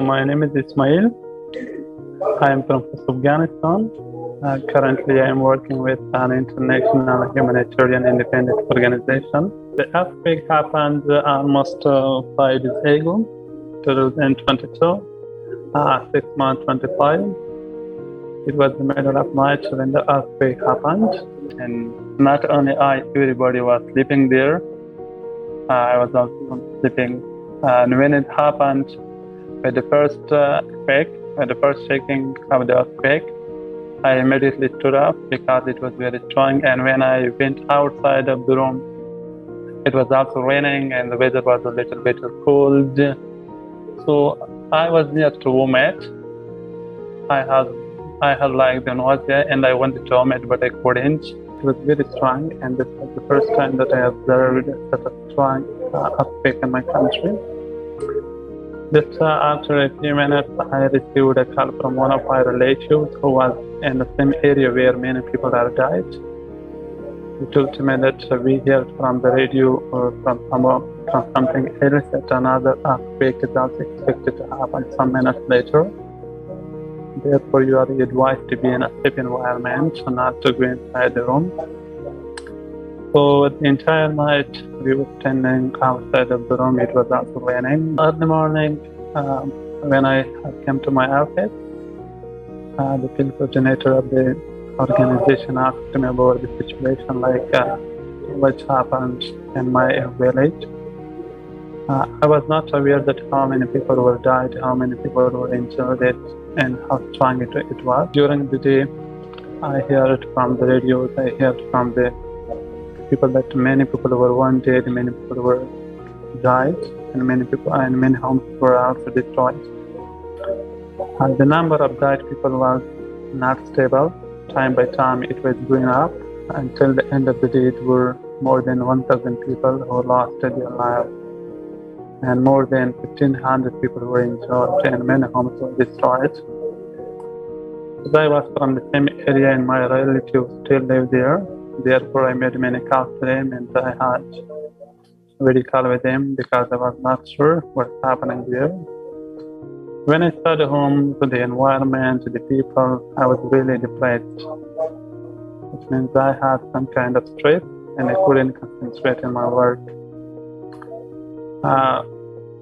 My name is Ismail. I am from Afghanistan. Currently, I am working with an international humanitarian independent organization. The earthquake happened almost 5 days ago, 2022, 6 months 25. It was the middle of night when the earthquake happened, and not only I, everybody was sleeping there. I was also sleeping, and when it happened, with the first quake, with the first shaking of the earthquake, I immediately stood up because it was very strong. And when I went outside of the room, it was also raining and the weather was a little bit cold. So I was near to vomit. I had like the nausea and I wanted to vomit, but I couldn't. It was very strong, and this was the first time that I observed such a strong earthquake in my country. Just after a few minutes, I received a call from one of my relatives who was in the same area where many people have died. He told me that we heard from the radio or from something else that another earthquake is also expected to happen some minutes later. Therefore, you are advised to be in a safe environment and not to go inside the room. So the entire night we were standing outside of the room. It was also raining. Early morning, when I came to my office, the field coordinator of the organization asked me about the situation, like what happened in my village. I was not aware that how many people were died, how many people were injured, and how strong it was. During the day, I heard from the radios, I heard from the people that many people were wounded, many people were died, and many homes were also destroyed. The number of died people was not stable. Time by time, it was going up until the end of the day. It were more than 1,000 people who lost their lives, and more than 1,500 people were injured, and many homes were destroyed. As I was from the same area and my relatives still live there, therefore I made many calls to them, and I had a video call with them because I was not sure what's happening there. When I started home, to the environment, to the people, I was really depressed, which means I had some kind of stress and I couldn't concentrate in my work.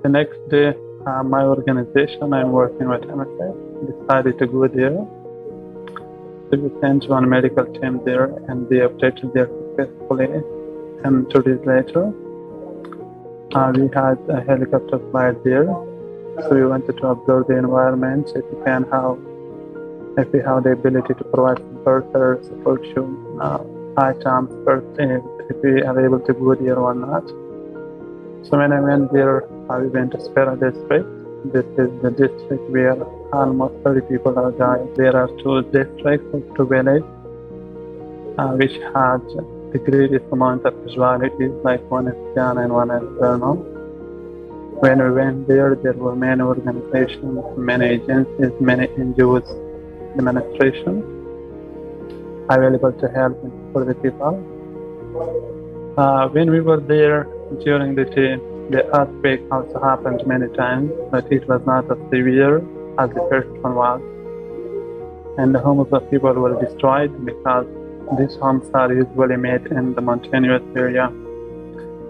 The next day, my organization I'm working with MSF decided to go there. So we sent one medical team there, and they operated there successfully. And 2 days later, we had a helicopter flight there. So we wanted to observe the environment, if we have the ability to provide some further support to items, first aid, if we are able to go there or not. So when I went there, we went to Spera district. This is the district where almost 30 people have died. There are 2 districts, 2 villages, which had the greatest amount of casualties, like one is Ghana and one is Borno. When we went there were many organizations, many agencies, many NGOs, administration available to help for the people. When we were there during the day, the earthquake also happened many times, but it was not as severe as the first one was. And the homes of people were destroyed because these homes are usually made in the mountainous area.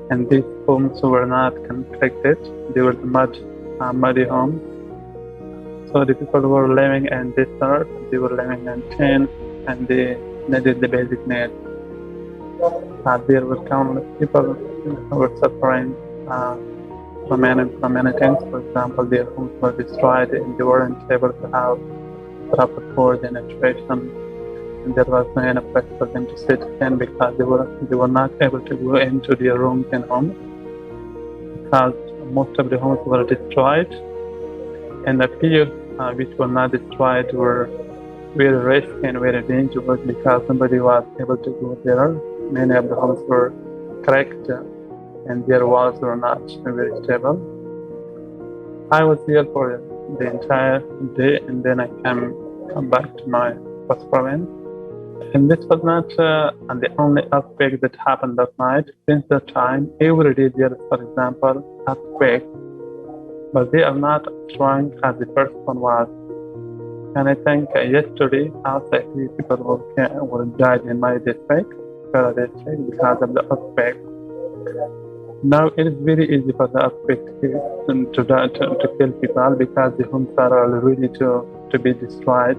And these homes were not constructed. They were the muddy homes. So the people were living in this earth, they were living in tents, and they needed the basic needs. There were countless people who were suffering from many things. For example, their homes were destroyed and they weren't able to have proper food and nutrition. And there was no enough place for them to sit in because they were not able to go into their rooms and homes because most of the homes were destroyed, and the few which were not destroyed were very risky and very dangerous because nobody was able to go there. Many of the homes were cracked and their walls were not very stable. I was here for the entire day, and then I come back to my first province. And this was not the only earthquake that happened that night. Since that time, every day there is, for example, earthquake but they are not strong as the first one was. And I think yesterday also 3 people were died in my district, because of the earthquake. Now it is very easy for the earthquake to kill people because the homes are already to be destroyed.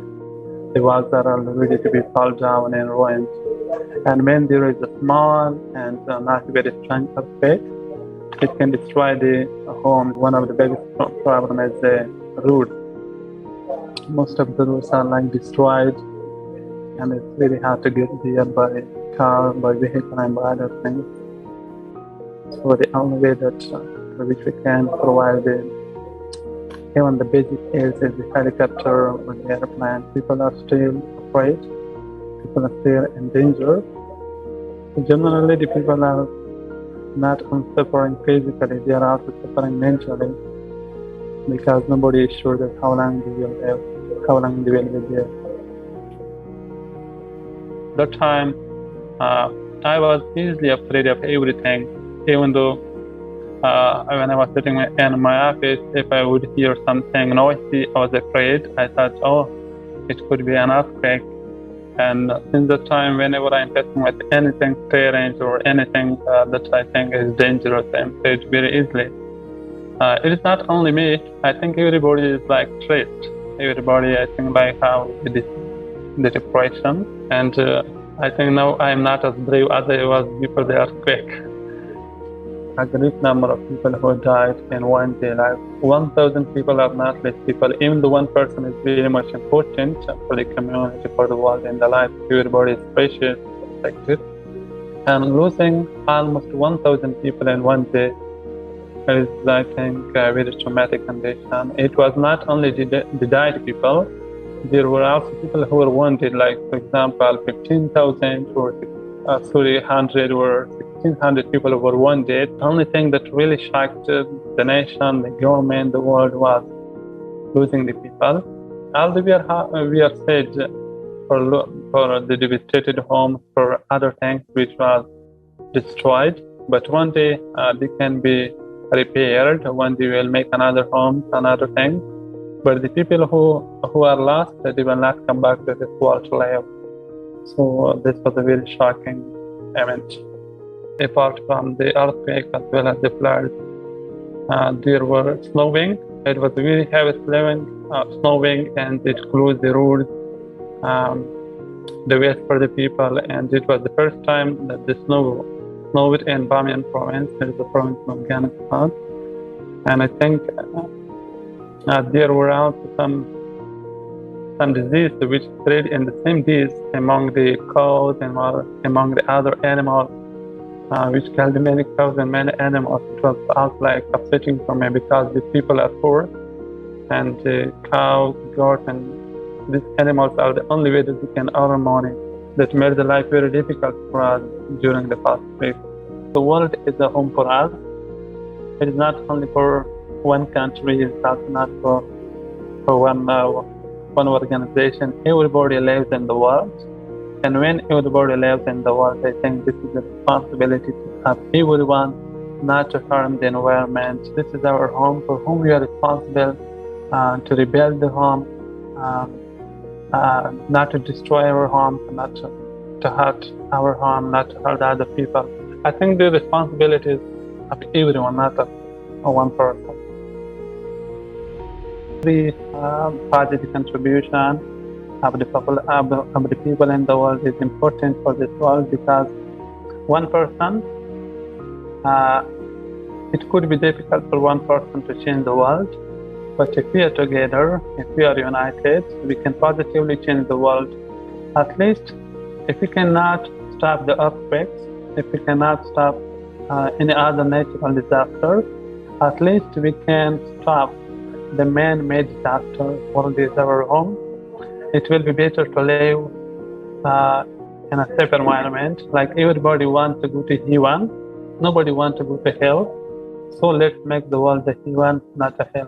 The walls are already to be fall down and ruined. And when there is a small and not very strong earthquake, it can destroy the home. One of the biggest problems is the roots. Most of the roots are like destroyed, and it's really hard to get there by car, by vehicle, and by other things. So the only way that which we can provide even the basic is the helicopter or the airplane. People are still afraid. People are still in danger. So generally, the people are not only suffering physically, they are also suffering mentally, because nobody is sure that how long they will live, how long they will be there. That time, I was easily afraid of everything, even though when I was sitting in my office, if I would hear something noisy, I was afraid. I thought, oh, it could be an earthquake. And since that time, whenever I'm facing with anything strange or anything that I think is dangerous, I'm afraid very easily. It is not only me. I think everybody is like stressed. Everybody, I think, like how the depression. And I think now I'm not as brave as I was before the earthquake. A great number of people who died in one day, like 1,000 people are not less people. Even the one person is very much important for the community, for the world, and the life. Everybody is precious, respected. And losing almost 1,000 people in one day is, I think, a very traumatic condition. It was not only the died people, there were also people who were wounded, like, for example, 15,000 or 100 or 1,600 people were wounded. The only thing that really shocked the nation, the government, the world was losing the people. Although we are sad for the devastated homes, for other things which was destroyed, but one day they can be repaired. One day we'll make another home, another thing. But the people who are lost, they will not come back to this world to live. So this was a very shocking event. Apart from the earthquake as well as the floods, there were snowing. It was very heavy snowing, and it closed the roads, the ways for the people. And it was the first time that the snowed in Bamiyan province. It is a province in Afghanistan. And I think there were also some disease which spread in the same days among the cows and among the other animals, which killed many cows and many animals. It was also like upsetting for me because the people are poor, and the cows, goats, and these animals are the only way that we can earn money. That made the life very difficult for us during the past week. The world is a home for us. It is not only for one country, it's also not for one organization. Everybody lives in the world. And when everybody lives in the world, I think this is a responsibility of everyone not to harm the environment. This is our home, for whom we are responsible to rebuild the home, not to destroy our home, not to hurt our home, not to hurt other people. I think the responsibility is of everyone, not of one person. The positive contribution of the people in the world is important for this world, because one person, it could be difficult for one person to change the world, but if we are together, if we are united, we can positively change the world. At least, if we cannot stop the earthquakes, if we cannot stop any other natural disasters, at least we can stop the man-made disaster. World is our home. It will be better to live in a safe environment. Like everybody wants to go to heaven, nobody wants to go to hell. So let's make the world a heaven, not a hell.